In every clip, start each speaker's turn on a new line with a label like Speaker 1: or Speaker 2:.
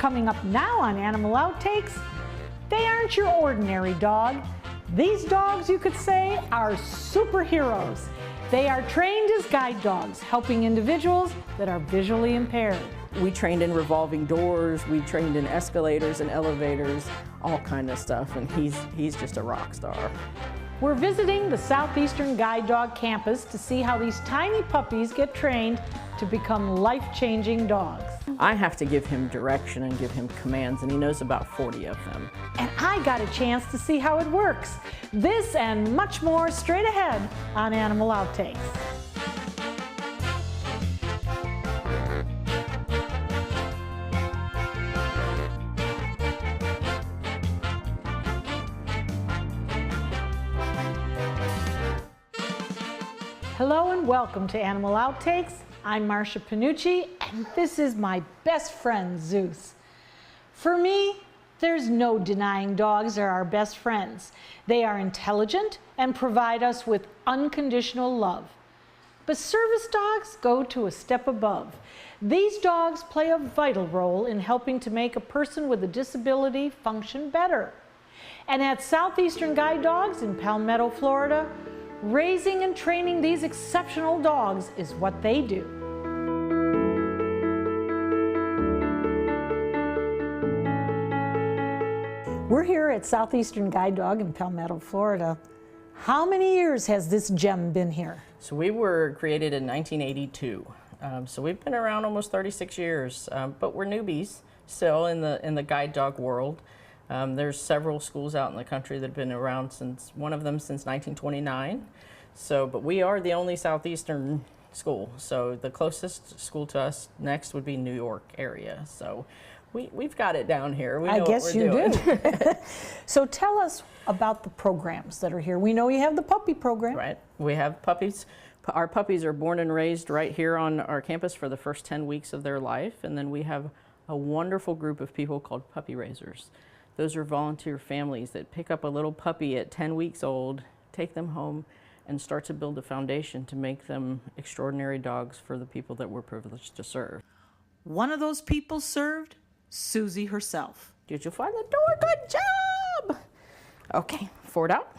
Speaker 1: Coming up now on Animal Outtakes, they aren't your ordinary dog. These dogs, you could say, are superheroes. They are trained as guide dogs, helping individuals that are visually impaired.
Speaker 2: We trained in revolving doors, we trained in escalators and elevators, all kind of stuff, and he's just a rock star.
Speaker 1: We're visiting the Southeastern Guide Dog campus to see how these tiny puppies get trained to become life-changing dogs.
Speaker 2: I have to give him direction and give him commands, and he knows about 40 of them.
Speaker 1: And I got a chance to see how it works. This and much more straight ahead on Animal Outtakes. Hello and welcome to Animal Outtakes. I'm Marcia Panucci, and this is my best friend, Zeus. For me, there's no denying dogs are our best friends. They are intelligent and provide us with unconditional love. But service dogs go to a step above. These dogs play a vital role in helping to make a person with a disability function better. And at Southeastern Guide Dogs in Palmetto, Florida, raising and training these exceptional dogs is what they do. We're here at Southeastern Guide Dog in Palmetto, Florida. How many years has this gem been here?
Speaker 2: So we were created in 1982. So we've been around almost 36 years, but we're newbies still in the guide dog world. There's several schools out in the country that have been around one of them since 1929. But we are the only Southeastern school. So the closest school to us next would be New York area. So we've got it down here. We know
Speaker 1: I guess
Speaker 2: what we're doing.
Speaker 1: Do. So tell us about the programs that are here. We know you have the puppy program.
Speaker 2: Right. We have puppies. Our puppies are born and raised right here on our campus for the first 10 weeks of their life. And then we have a wonderful group of people called puppy raisers. Those are volunteer families that pick up a little puppy at 10 weeks old, take them home, and start to build a foundation to make them extraordinary dogs for the people that we're privileged to serve.
Speaker 1: One of those people served, Susie herself.
Speaker 2: Did you find the door? Good job! Okay, forward out.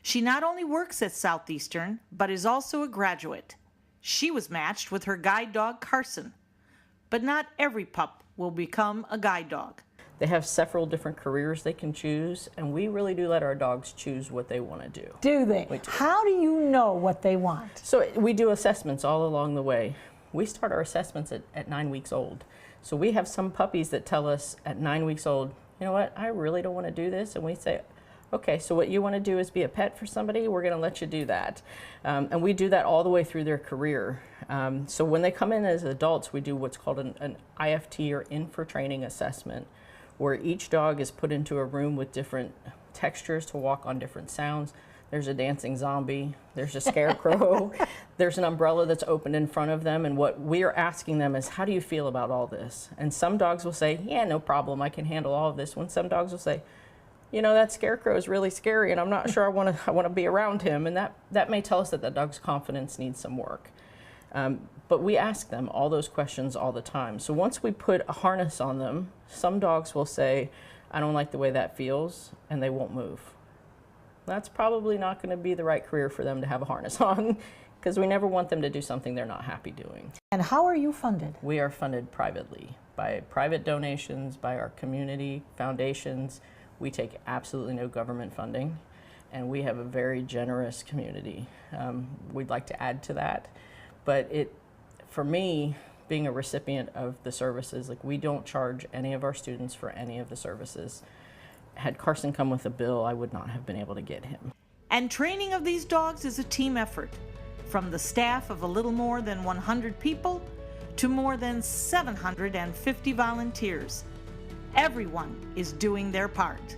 Speaker 1: She not only works at Southeastern, but is also a graduate. She was matched with her guide dog, Carson. But not every pup will become a guide dog.
Speaker 2: They have several different careers they can choose, and we really do let our dogs choose what they want to do.
Speaker 1: Do they?
Speaker 2: We do.
Speaker 1: How do you know what they want?
Speaker 2: So we do assessments all along the way. We start our assessments at 9 weeks old. So we have some puppies that tell us at 9 weeks old, you know what, I really don't want to do this. And we say, okay, so what you want to do is be a pet for somebody, we're going to let you do that. And we do that all the way through their career. So when they come in as adults, we do what's called an IFT, or in for training assessment, where each dog is put into a room with different textures to walk on different sounds. There's a dancing zombie, there's a scarecrow, there's an umbrella that's opened in front of them, and what we're asking them is, how do you feel about all this? And some dogs will say, yeah, no problem, I can handle all of this. When some dogs will say, you know, that scarecrow is really scary and I'm not sure I want to be around him, and that may tell us that the dog's confidence needs some work. But we ask them all those questions all the time. So once we put a harness on them, some dogs will say, I don't like the way that feels, and they won't move. That's probably not going to be the right career for them to have a harness on, because we never want them to do something they're not happy doing.
Speaker 1: And how are you funded?
Speaker 2: We are funded privately, by private donations, by our community foundations. We take absolutely no government funding, and we have a very generous community. We'd like to add to that. But for me, being a recipient of the services, like, we don't charge any of our students for any of the services. Had Carson come with a bill, I would not have been able to get him.
Speaker 1: And training of these dogs is a team effort. From the staff of a little more than 100 people to more than 750 volunteers. Everyone is doing their part.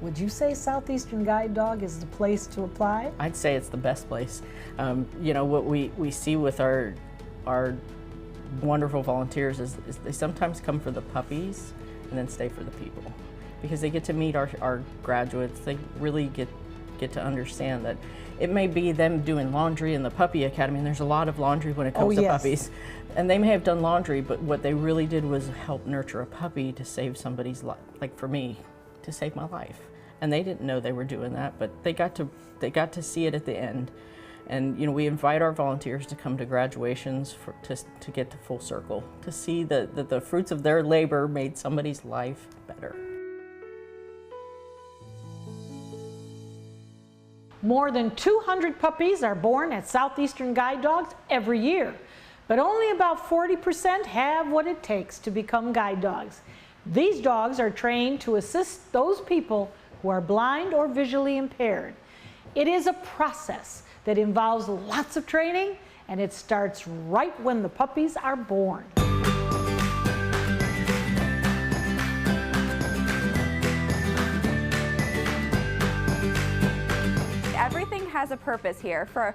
Speaker 1: Would you say Southeastern Guide Dog is the place to apply?
Speaker 2: I'd say it's the best place. You know, what we see with our wonderful volunteers is they sometimes come for the puppies and then stay for the people, because they get to meet our graduates. They really get get to understand that it may be them doing laundry in the puppy academy, and there's a lot of laundry when it comes to puppies. And they may have done laundry, but what they really did was help nurture a puppy to save somebody's life, like for me, to save my life. And they didn't know they were doing that, but they got to see it at the end. And you know, we invite our volunteers to come to graduations to get to full circle, to see that the fruits of their labor made somebody's life better.
Speaker 1: More than 200 puppies are born at Southeastern Guide Dogs every year, but only about 40% have what it takes to become guide dogs. These dogs are trained to assist those people who are blind or visually impaired. It is a process that involves lots of training, and it starts right when the puppies are born.
Speaker 3: Everything has a purpose here. For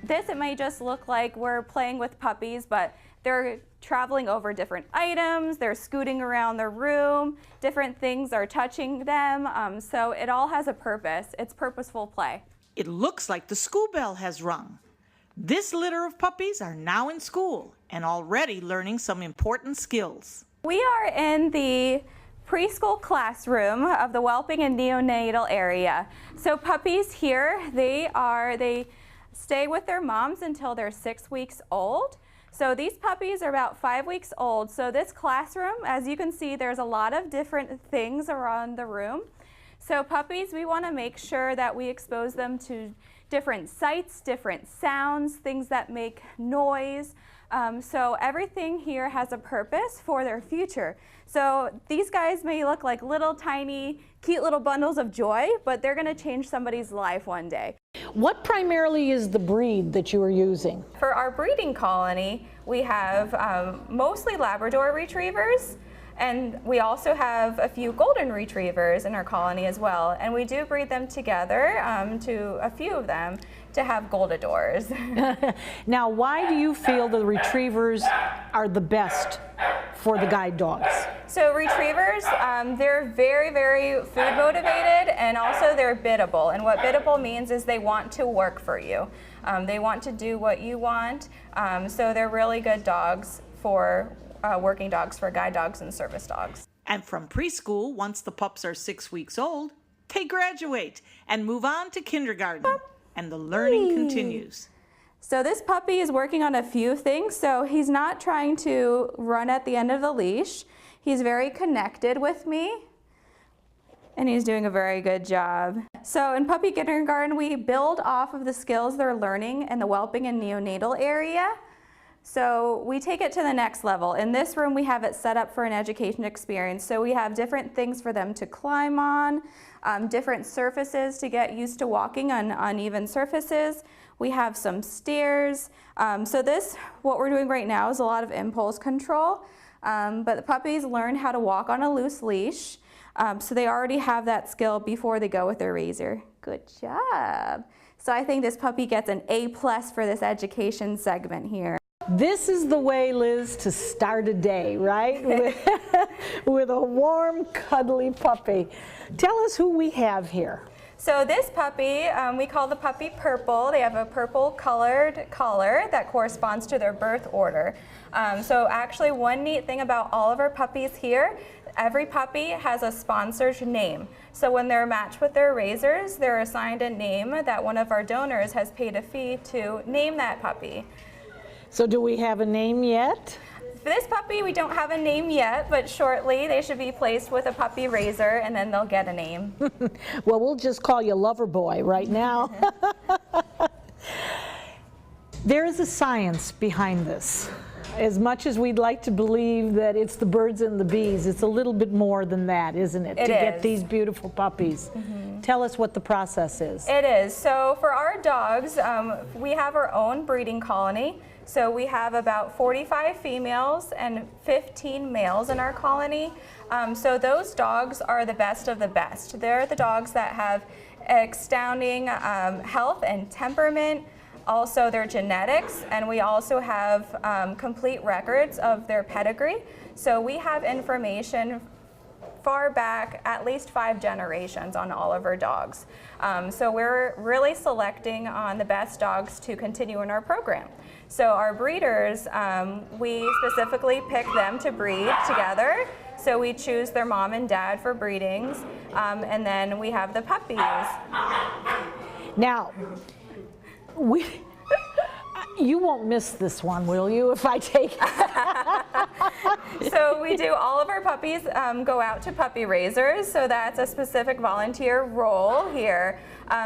Speaker 3: this, it may just look like we're playing with puppies, but they're traveling over different items, they're scooting around the room, different things are touching them, so it all has a purpose. It's purposeful play.
Speaker 4: It looks like the school bell has rung. This litter of puppies are now in school and already learning some important skills.
Speaker 3: We are in the preschool classroom of the whelping and neonatal area. So puppies here, they stay with their moms until they're 6 weeks old. So these puppies are about 5 weeks old. So this classroom, as you can see, there's a lot of different things around the room. So puppies, we want to make sure that we expose them to different sights, different sounds, things that make noise. So everything here has a purpose for their future. So these guys may look like little tiny, cute little bundles of joy, but they're going to change somebody's life one day.
Speaker 1: What primarily is the breed that you are using?
Speaker 3: For our breeding colony, we have mostly Labrador retrievers, and we also have a few golden retrievers in our colony as well. And we do breed them together, to a few of them, to have goldadors.
Speaker 1: Now, why do you feel the retrievers are the best for the guide dogs?
Speaker 3: So retrievers, they're very, very food motivated, and also they're biddable. And what biddable means is they want to work for you. They want to do what you want. So they're really good dogs for working dogs, for guide dogs and service dogs.
Speaker 4: And from preschool, once the pups are 6 weeks old, they graduate and move on to kindergarten. And the learning continues.
Speaker 3: So this puppy is working on a few things. So he's not trying to run at the end of the leash. He's very connected with me, and he's doing a very good job. So in puppy kindergarten, we build off of the skills they're learning in the whelping and neonatal area. So we take it to the next level. In this room, we have it set up for an education experience. So we have different things for them to climb on, different surfaces to get used to walking on uneven surfaces. We have some stairs. So what we're doing right now is a lot of impulse control, but the puppies learn how to walk on a loose leash. So they already have that skill before they go with their razor. Good job. So I think this puppy gets an A+ for this education segment here.
Speaker 1: This is the way, Liz, to start a day, right? With a warm, cuddly puppy. Tell us who we have here.
Speaker 3: So this puppy, we call the puppy Purple. They have a purple colored collar that corresponds to their birth order. So actually, one neat thing about all of our puppies here, every puppy has a sponsor's name. So when they're matched with their razors, they're assigned a name that one of our donors has paid a fee to name that puppy.
Speaker 1: So do we have a name yet?
Speaker 3: For this puppy, we don't have a name yet, but shortly they should be placed with a puppy razor, and then they'll get a name.
Speaker 1: Well, we'll just call you Loverboy right now. There is a science behind this. As much as we'd like to believe that it's the birds and the bees, it's a little bit more than that, isn't it?
Speaker 3: It
Speaker 1: to
Speaker 3: is.
Speaker 1: Get these beautiful puppies. Tell us what the process is.
Speaker 3: It is. So for our dogs, we have our own breeding colony. So we have about 45 females and 15 males in our colony. So those dogs are the best of the best. They're the dogs that have astounding health and temperament, also their genetics, and we also have complete records of their pedigree. So we have information far back, at least 5 generations on all of our dogs. So we're really selecting on the best dogs to continue in our program. So our breeders, we specifically pick them to breed together. So we choose their mom and dad for breedings, and then we have the puppies.
Speaker 1: Now, you won't miss this one, will you, if I take it?
Speaker 3: So we do all of our puppies go out to puppy raisers, so that's a specific volunteer role here.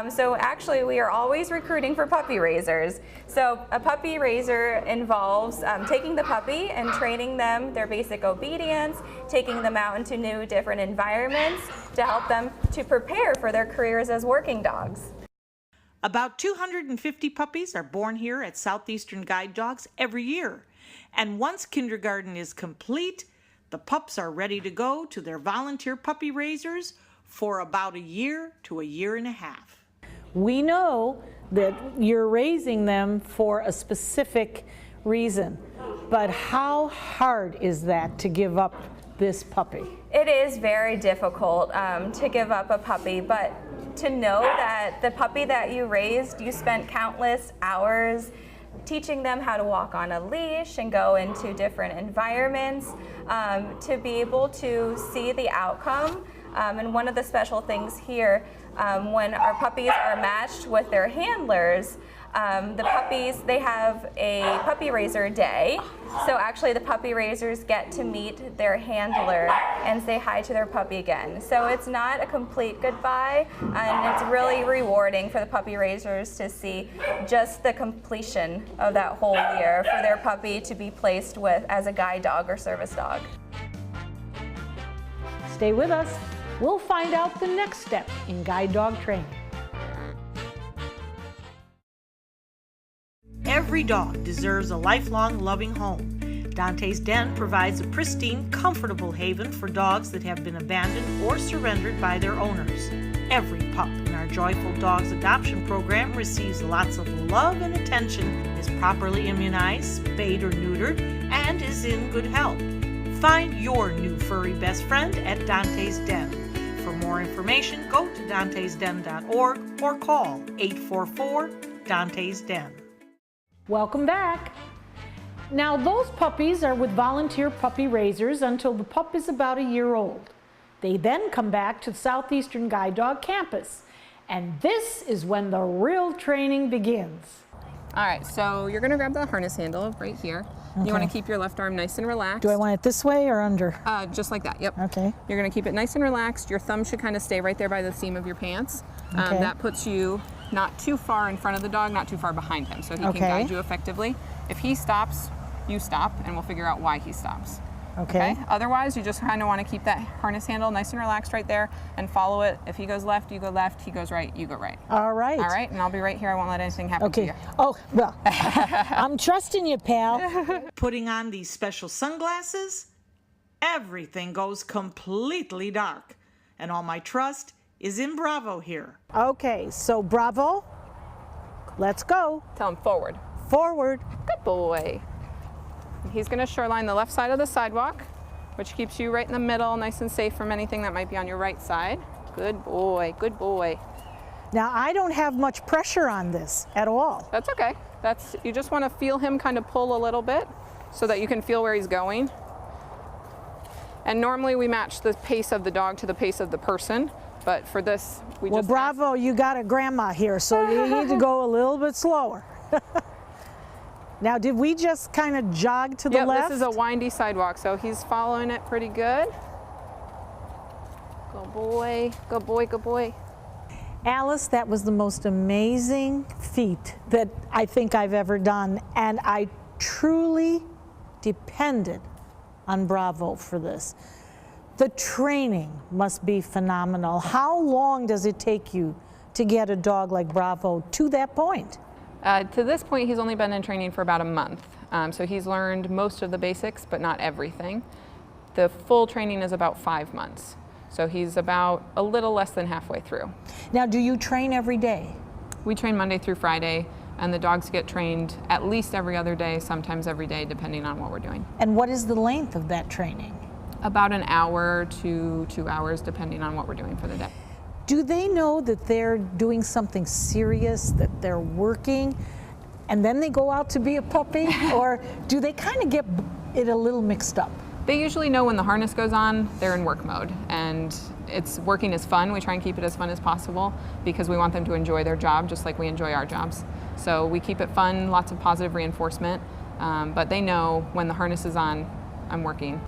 Speaker 3: So actually we are always recruiting for puppy raisers. So a puppy raiser involves taking the puppy and training them their basic obedience, taking them out into new different environments to help them to prepare for their careers as working dogs.
Speaker 4: About 250 puppies are born here at Southeastern Guide Dogs every year. And once kindergarten is complete, the pups are ready to go to their volunteer puppy raisers for about a year to a year and a half.
Speaker 1: We know that you're raising them for a specific reason, but how hard is that to give up this puppy?
Speaker 3: It is very difficult to give up a puppy, but to know that the puppy that you raised, you spent countless hours teaching them how to walk on a leash and go into different environments, to be able to see the outcome. And one of the special things here, when our puppies are matched with their handlers, the puppies, they have a puppy raiser day. So actually the puppy raisers get to meet their handler and say hi to their puppy again. So it's not a complete goodbye, and it's really rewarding for the puppy raisers to see just the completion of that whole year for their puppy to be placed with as a guide dog or service dog.
Speaker 1: Stay with us. We'll find out the next step in guide dog training.
Speaker 4: Every dog deserves a lifelong loving home. Dante's Den provides a pristine, comfortable haven for dogs that have been abandoned or surrendered by their owners. Every pup in our Joyful Dogs adoption program receives lots of love and attention, is properly immunized, spayed or neutered, and is in good health. Find your new furry best friend at Dante's Den. For more information, go to dantesden.org or call 844-DANTES-DEN.
Speaker 1: Welcome back. Now those puppies are with volunteer puppy raisers until the pup is about a year old. They then come back to Southeastern Guide Dog campus, and this is when the real training begins.
Speaker 5: All right, so you're gonna grab the harness handle right here.
Speaker 1: Okay.
Speaker 5: You wanna keep your left arm nice and relaxed.
Speaker 1: Do I want it this way or under?
Speaker 5: Just like that, yep.
Speaker 1: Okay.
Speaker 5: You're gonna keep it nice and relaxed. Your thumb should kind of stay right there by the seam of your pants.
Speaker 1: Okay.
Speaker 5: That puts you not too far in front of the dog, not too far behind him, so he
Speaker 1: Okay.
Speaker 5: can guide you effectively. If he stops, you stop, and we'll figure out why he stops.
Speaker 1: Okay.
Speaker 5: Otherwise, you just kind of want to keep that harness handle nice and relaxed right there and follow it. If he goes left, you go left. He goes right, you go right.
Speaker 1: All right.
Speaker 5: All right, and I'll be right here. I won't let anything happen to
Speaker 1: Okay.
Speaker 5: you.
Speaker 1: Oh, well, I'm trusting you, pal.
Speaker 4: Putting on these special sunglasses, everything goes completely dark. And all my trust is in Bravo here.
Speaker 1: Okay, so Bravo, let's go.
Speaker 5: Tell him forward.
Speaker 1: Forward.
Speaker 5: Good boy. He's going to shoreline the left side of the sidewalk, which keeps you right in the middle, nice and safe from anything that might be on your right side. Good boy, good boy.
Speaker 1: Now, I don't have much pressure on this at all.
Speaker 5: That's okay. You just want to feel him kind of pull a little bit so that you can feel where he's going. And normally we match the pace of the dog to the pace of the person, but for this, we
Speaker 1: Well,
Speaker 5: just
Speaker 1: Bravo, you got a grandma here, so you need to go a little bit slower. Now, did we just kind of jog to the left?
Speaker 5: This is a windy sidewalk, so he's following it pretty good. Good boy, good boy, good boy.
Speaker 1: Alice, that was the most amazing feat that I think I've ever done, and I truly depended on Bravo for this. The training must be phenomenal. How long does it take you to get a dog like Bravo to that point?
Speaker 5: To this point, he's only been in training for about a month. So he's learned most of the basics, but not everything. The full training is about 5 months. So he's about a little less than halfway through.
Speaker 1: Now, do you train every day?
Speaker 5: We train Monday through Friday, and the dogs get trained at least every other day, sometimes every day, depending on what we're doing.
Speaker 1: And what is the length of that training?
Speaker 5: About an hour to 2 hours, depending on what we're doing for the day.
Speaker 1: Do they know that they're doing something serious, that they're working, and then they go out to be a puppy? Or do they kind of get it a little mixed up?
Speaker 5: They usually know when the harness goes on, they're in work mode, and working is fun. We try and keep it as fun as possible because we want them to enjoy their job just like we enjoy our jobs. So we keep it fun, lots of positive reinforcement, but they know when the harness is on, I'm working.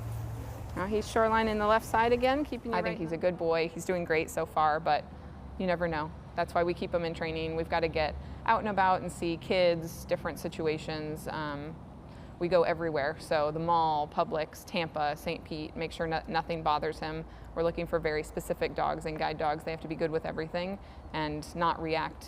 Speaker 5: Now he's shoreline in the left side again, keeping you I think he's a good boy. He's doing great so far, but you never know. That's why we keep him in training. We've got to get out and about and see kids, different situations. We go everywhere, so the mall, Publix, Tampa, St. Pete, make sure nothing bothers him. We're looking for very specific dogs and guide dogs. They have to be good with everything and not react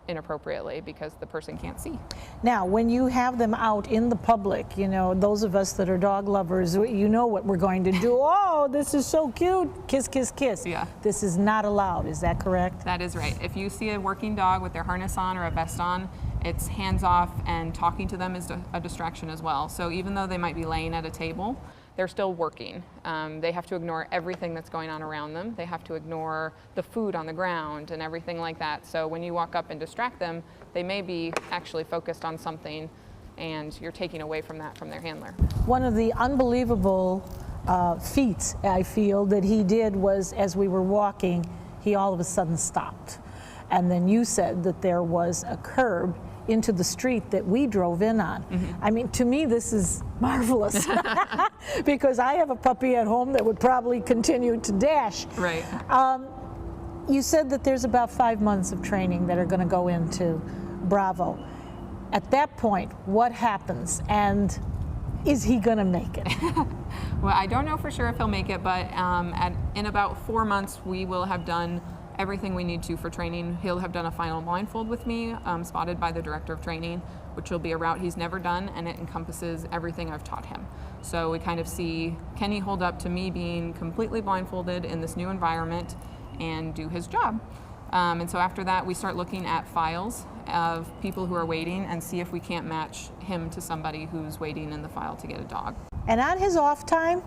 Speaker 5: inappropriately because the person can't see.
Speaker 1: Now, when you have them out in the public, you know, those of us that are dog lovers, you know what we're going to do. Oh, this is so cute. Kiss, kiss, kiss.
Speaker 5: Yeah.
Speaker 1: This is not allowed. Is that correct?
Speaker 5: That is right. If you see a working dog with their harness on or a vest on, it's hands off, and talking to them is a distraction as well. So even though they might be laying at a table, they're still working. They have to ignore everything that's going on around them. They have to ignore the food on the ground and everything like that. So when you walk up and distract them, they may be actually focused on something, and you're taking away from that from their handler.
Speaker 1: One of the unbelievable feats I feel that he did was, as we were walking, he all of a sudden stopped. And then you said that there was a curb into the street that we drove in on. Mm-hmm. I mean, to me, this is marvelous because I have a puppy at home that would probably continue to dash.
Speaker 5: Right.
Speaker 1: You said that there's about 5 months of training that are going to go into Bravo. At that point, what happens, and is he going to make it?
Speaker 5: Well, I don't know for sure if he'll make it, but in about 4 months, we will have done everything we need to for training. He'll have done a final blindfold with me, spotted by the director of training, which will be a route he's never done, and it encompasses everything I've taught him. So we kind of see, can he hold up to me being completely blindfolded in this new environment and do his job? And so after that, we start looking at files of people who are waiting and see if we can't match him to somebody who's waiting in the file to get a dog.
Speaker 1: And on his off time,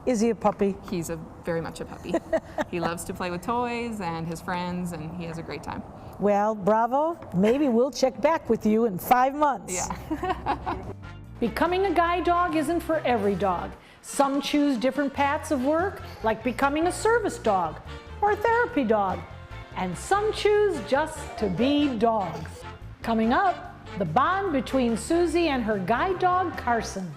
Speaker 1: is he a puppy?
Speaker 5: He's very much a puppy. He loves to play with toys and his friends, and he has a great time.
Speaker 1: Well, Bravo, maybe we'll check back with you in 5 months.
Speaker 5: Yeah.
Speaker 1: Becoming a guide dog isn't for every dog. Some choose different paths of work, like becoming a service dog or a therapy dog. And some choose just to be dogs. Coming up, the bond between Susie and her guide dog, Carson.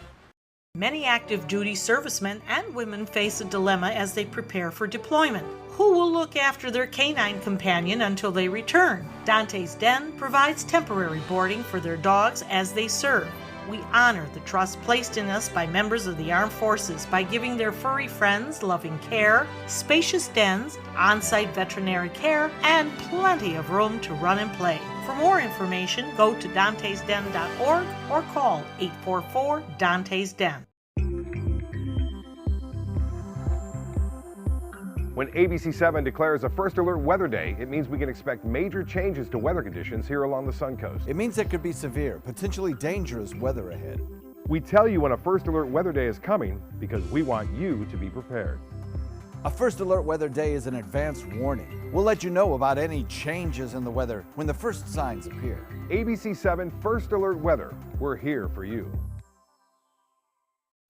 Speaker 4: Many active duty servicemen and women face a dilemma as they prepare for deployment. Who will look after their canine companion until they return? Dante's Den provides temporary boarding for their dogs as they serve. We honor the trust placed in us by members of the armed forces by giving their furry friends loving care, spacious dens, on-site veterinary care, and plenty of room to run and play. For more information, go to dantesden.org or call 844-DANTES-DEN.
Speaker 6: When ABC7 declares a first alert weather day, it means we can expect major changes to weather conditions here along the Sun Coast.
Speaker 7: It means there could be severe, potentially dangerous weather ahead.
Speaker 6: We tell you when a first alert weather day is coming because we want you to be prepared.
Speaker 7: A first alert weather day is an advance warning. We'll let you know about any changes in the weather when the first signs appear.
Speaker 6: ABC7 First Alert Weather, we're here for you.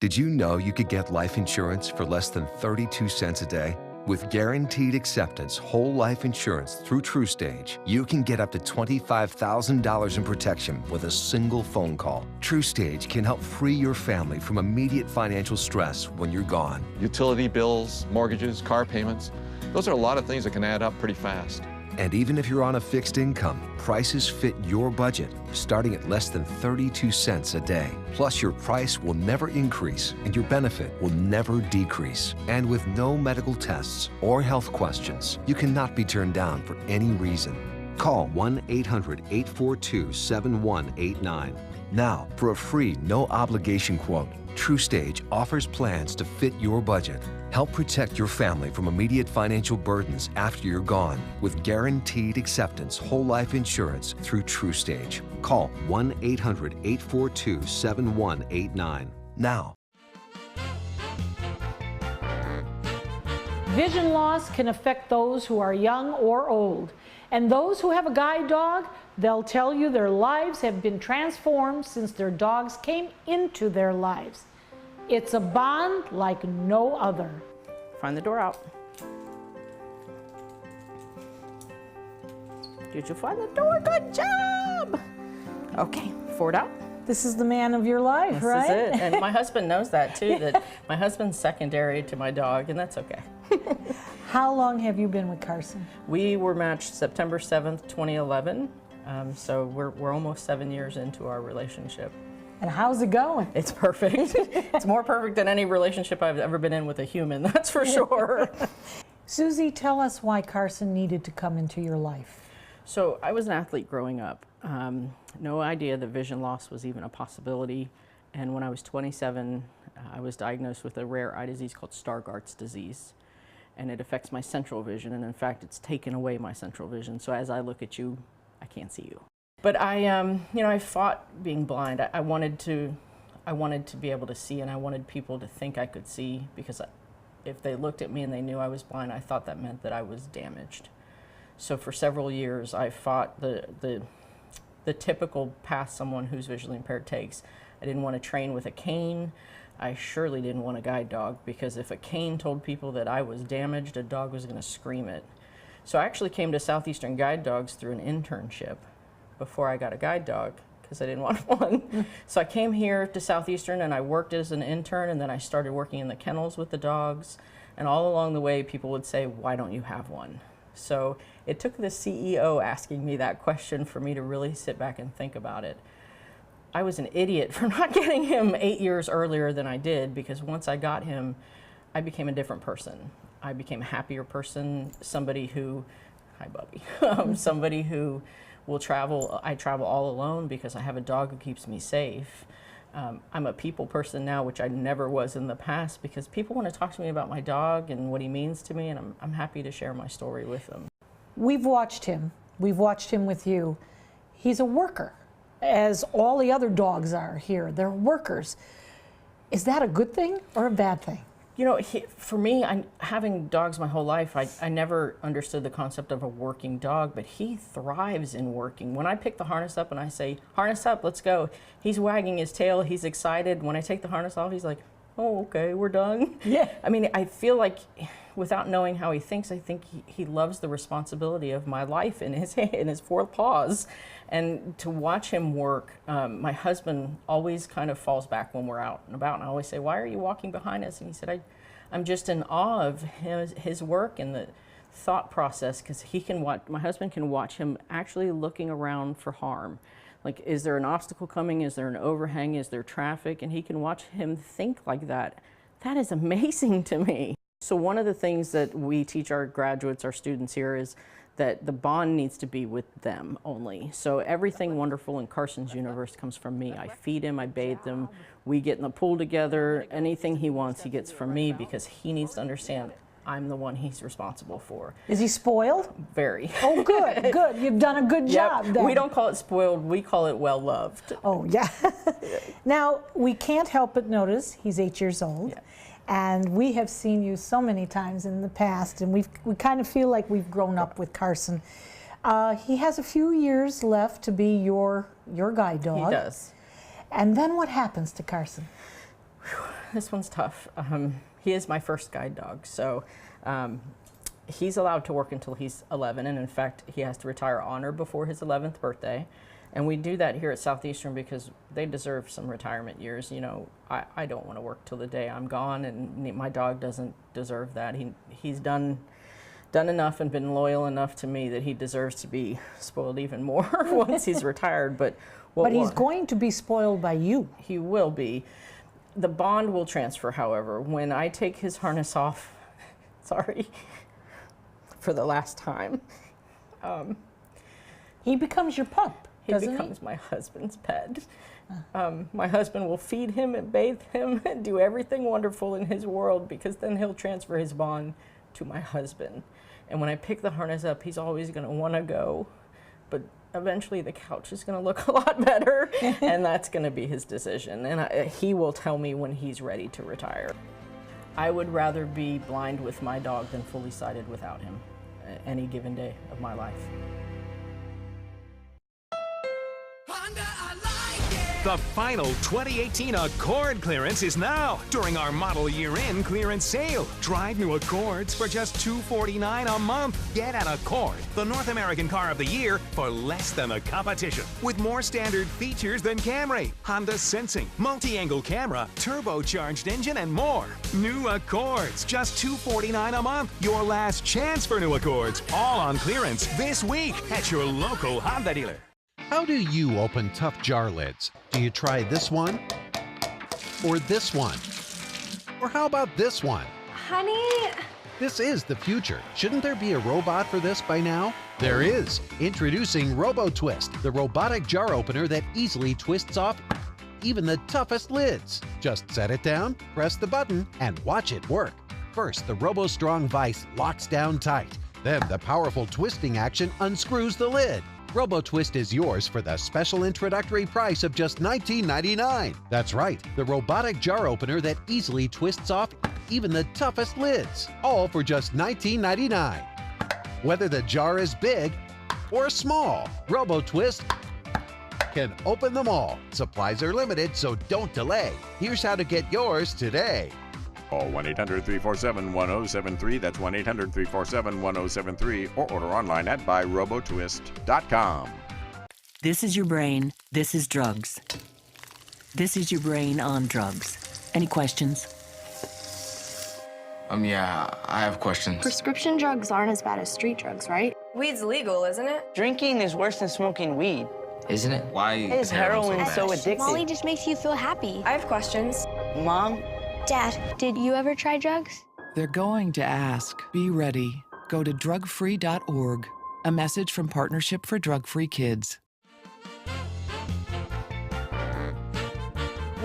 Speaker 8: Did you know you could get life insurance for less than 32 cents a day? With guaranteed acceptance whole life insurance through TrueStage, you can get up to $25,000 in protection with a single phone call. TrueStage can help free your family from immediate financial stress when you're gone.
Speaker 9: Utility bills, mortgages, car payments, those are a lot of things that can add up pretty fast.
Speaker 8: And even if you're on a fixed income, prices fit your budget, starting at less than 32 cents a day. Plus, your price will never increase and your benefit will never decrease. And with no medical tests or health questions, you cannot be turned down for any reason. Call 1-800-842-7189. Now, for a free, no-obligation quote, TrueStage offers plans to fit your budget. Help protect your family from immediate financial burdens after you're gone with guaranteed acceptance whole life insurance through TrueStage. Call 1-800-842-7189 now.
Speaker 1: Vision loss can affect those who are young or old. And those who have a guide dog, they'll tell you their lives have been transformed since their dogs came into their lives. It's a bond like no other.
Speaker 2: Find the door out. Did you find the door? Good job! Okay, forward out.
Speaker 1: This is the man of your life, right?
Speaker 2: This is it. And my husband knows that too, that my husband's secondary to my dog, and that's okay.
Speaker 1: How long have you been with Carson?
Speaker 2: We were matched September 7th, 2011. So we're almost 7 years into our relationship.
Speaker 1: And how's it going?
Speaker 2: It's perfect. It's more perfect than any relationship I've ever been in with a human, that's for sure.
Speaker 1: Susie, tell us why Carson needed to come into your life.
Speaker 2: So I was an athlete growing up. No idea that vision loss was even a possibility. And when I was 27, I was diagnosed with a rare eye disease called Stargardt's disease. And it affects my central vision. And in fact, it's taken away my central vision. So as I look at you, I can't see you. But I fought being blind. I wanted to be able to see, and I wanted people to think I could see, because if they looked at me and they knew I was blind, I thought that meant that I was damaged. So for several years, I fought the typical path someone who's visually impaired takes. I didn't want to train with a cane. I surely didn't want a guide dog, because if a cane told people that I was damaged, a dog was going to scream it. So I actually came to Southeastern Guide Dogs through an internship before I got a guide dog, because I didn't want one. So I came here to Southeastern and I worked as an intern, and then I started working in the kennels with the dogs. And all along the way, people would say, "Why don't you have one?" So it took the CEO asking me that question for me to really sit back and think about it. I was an idiot for not getting him 8 years earlier than I did, because once I got him, I became a different person. I became a happier person, somebody who, hi Bubby, somebody who will travel. I travel all alone because I have a dog who keeps me safe. I'm a people person now, which I never was in the past, because people want to talk to me about my dog and what he means to me, and I'm happy to share my story with them.
Speaker 1: We've watched him with you. He's a worker, as all the other dogs are here. They're workers. Is that a good thing or a bad thing?
Speaker 2: You know, for me, having dogs my whole life, I never understood the concept of a working dog, but he thrives in working. When I pick the harness up and I say, "Harness up, let's go," he's wagging his tail, he's excited. When I take the harness off, he's like, "Oh, okay, we're done."
Speaker 1: Yeah.
Speaker 2: I mean, I feel like, without knowing how he thinks, I think he loves the responsibility of my life in his four paws. And to watch him work, my husband always kind of falls back when we're out and about, and I always say, "Why are you walking behind us?" And he said, I'm just in awe of his work and the thought process, because my husband can watch him actually looking around for harm. Like, is there an obstacle coming? Is there an overhang? Is there traffic? And he can watch him think like that. That is amazing to me. So one of the things that we teach our graduates, our students here, is that the bond needs to be with them only. So everything wonderful in Carson's universe comes from me. I feed him, I bathe him, we get in the pool together. Anything he wants, he gets from me, because he needs to understand I'm the one he's responsible for.
Speaker 1: Is he spoiled?
Speaker 2: Very.
Speaker 1: Oh, good, good. You've done a good job then.
Speaker 2: We don't call it spoiled, we call it well-loved.
Speaker 1: Oh, yeah. Now, we can't help but notice he's 8 years old. Yeah. And we have seen you so many times in the past, and we kind of feel like we've grown up with Carson. He has a few years left to be your guide dog.
Speaker 2: He does.
Speaker 1: And then what happens to Carson?
Speaker 2: This one's tough. He is my first guide dog, so he's allowed to work until he's 11, and in fact, he has to retire on or before his 11th birthday. And we do that here at Southeastern because they deserve some retirement years. You know, I don't want to work till the day I'm gone, and my dog doesn't deserve that. He's done enough and been loyal enough to me that he deserves to be spoiled even more once he's retired. But
Speaker 1: he's going to be spoiled by you.
Speaker 2: He will be. The bond will transfer, however. When I take his harness off, sorry, for the last time.
Speaker 1: He becomes your pup.
Speaker 2: He becomes my husband's pet. My husband will feed him and bathe him and do everything wonderful in his world, because then he'll transfer his bond to my husband. And when I pick the harness up, he's always going to want to go, but eventually the couch is going to look a lot better, and that's going to be his decision. And he will tell me when he's ready to retire. I would rather be blind with my dog than fully sighted without him any given day of my life.
Speaker 10: The final 2018 Accord clearance is now during our model year-end clearance sale. Drive new Accords for just $249 a month. Get an Accord, the North American car of the year, for less than the competition. With more standard features than Camry, Honda Sensing, multi-angle camera, turbocharged engine, and more. New Accords, just $249 a month. Your last chance for new Accords, all on clearance this week at your local Honda dealer.
Speaker 11: How do you open tough jar lids? Do you try this one? Or this one? Or how about this one?
Speaker 12: Honey?
Speaker 11: This is the future. Shouldn't there be a robot for this by now? There is. Introducing RoboTwist, the robotic jar opener that easily twists off even the toughest lids. Just set it down, press the button, and watch it work. First, the RoboStrong vise locks down tight. Then the powerful twisting action unscrews the lid. RoboTwist is yours for the special introductory price of just $19.99. That's right, the robotic jar opener that easily twists off even the toughest lids, all for just $19.99. Whether the jar is big or small, RoboTwist can open them all. Supplies are limited, so don't delay. Here's how to get yours today.
Speaker 13: Call 1-800-347-1073. That's 1-800-347-1073. Or order online at buyrobotwist.com.
Speaker 14: This is your brain. This is drugs. This is your brain on drugs. Any questions?
Speaker 15: Yeah, I have questions.
Speaker 12: Prescription drugs aren't as bad as street drugs, right?
Speaker 16: Weed's legal, isn't it?
Speaker 17: Drinking is worse than smoking weed.
Speaker 15: Isn't it? Why
Speaker 17: is heroin so addictive?
Speaker 12: Molly just makes you feel happy.
Speaker 16: I have questions.
Speaker 17: Mom?
Speaker 12: Dad, did you ever try drugs?
Speaker 18: They're going to ask. Be ready. Go to drugfree.org. A message from Partnership for Drug-Free Kids.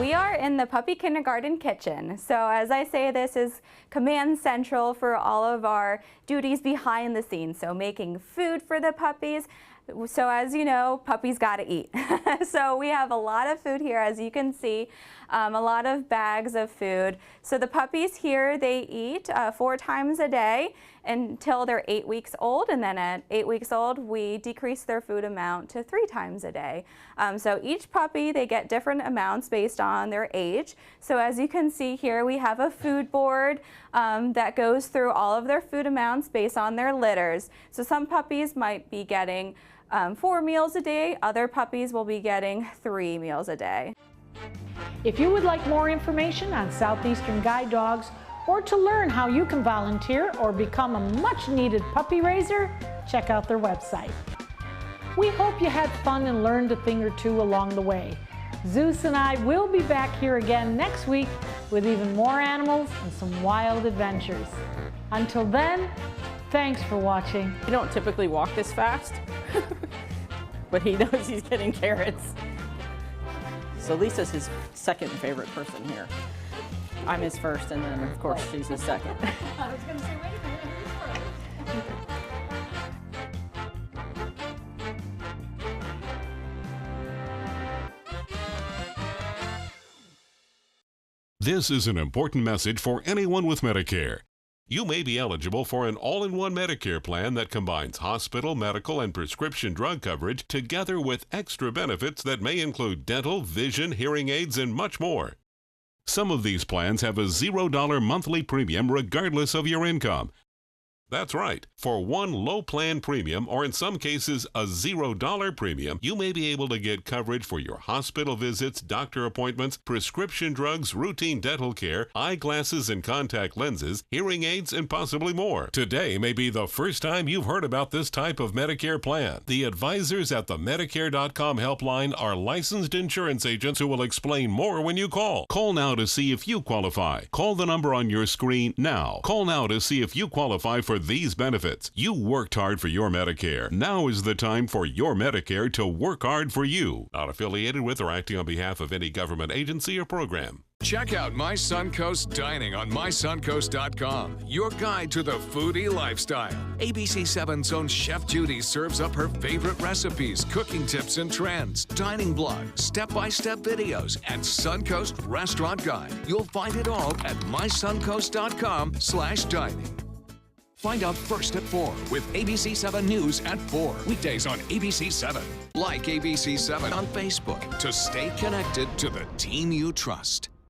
Speaker 3: We are in the puppy kindergarten kitchen. So as I say, this is command central for all of our duties behind the scenes. So making food for the puppies. So as you know, puppies gotta eat. So we have a lot of food here, as you can see, a lot of bags of food. So the puppies here, they eat 4 times a day until they're 8 weeks old, and then at 8 weeks old, we decrease their food amount to 3 times a day. So each puppy, they get different amounts based on their age. So as you can see here, we have a food board that goes through all of their food amounts based on their litters. So some puppies might be getting 4 meals a day, other puppies will be getting 3 meals a day.
Speaker 1: If you would like more information on Southeastern Guide Dogs, or to learn how you can volunteer or become a much-needed puppy raiser, check out their website. We hope you had fun and learned a thing or two along the way. Zeus and I will be back here again next week with even more animals and some wild adventures. Until then, thanks for watching.
Speaker 2: You don't typically walk this fast, but he knows he's getting carrots. So Lisa's his second favorite person here. I'm his first, and then of course she's his second.
Speaker 1: I was going to say, wait a minute, who's first?
Speaker 19: This is an important message for anyone with Medicare. You may be eligible for an all-in-one Medicare plan that combines hospital, medical, and prescription drug coverage together with extra benefits that may include dental, vision, hearing aids, and much more. Some of these plans have a $0 monthly premium regardless of your income. That's right. For one low plan premium, or in some cases a $0 premium, you may be able to get coverage for your hospital visits, doctor appointments, prescription drugs, routine dental care, eyeglasses and contact lenses, hearing aids, and possibly more. Today may be the first time you've heard about this type of Medicare plan. The advisors at the Medicare.com helpline are licensed insurance agents who will explain more when you call. Call now to see if you qualify. Call the number on your screen now. Call now to see if you qualify for these benefits. You worked hard for your Medicare. Now is the time for your Medicare to work hard for you. Not affiliated with or acting on behalf of any government agency or program.
Speaker 20: Check out My Suncoast Dining on mysuncoast.com, your guide to the foodie lifestyle. ABC7's own Chef Judy serves up her favorite recipes, cooking tips and trends, dining blogs, step-by-step videos, and Suncoast Restaurant Guide. You'll find it all at mysuncoast.com/dining. Find out first at 4 with ABC7 News at 4. Weekdays on ABC7. Like ABC7 on Facebook to stay connected to the team you trust.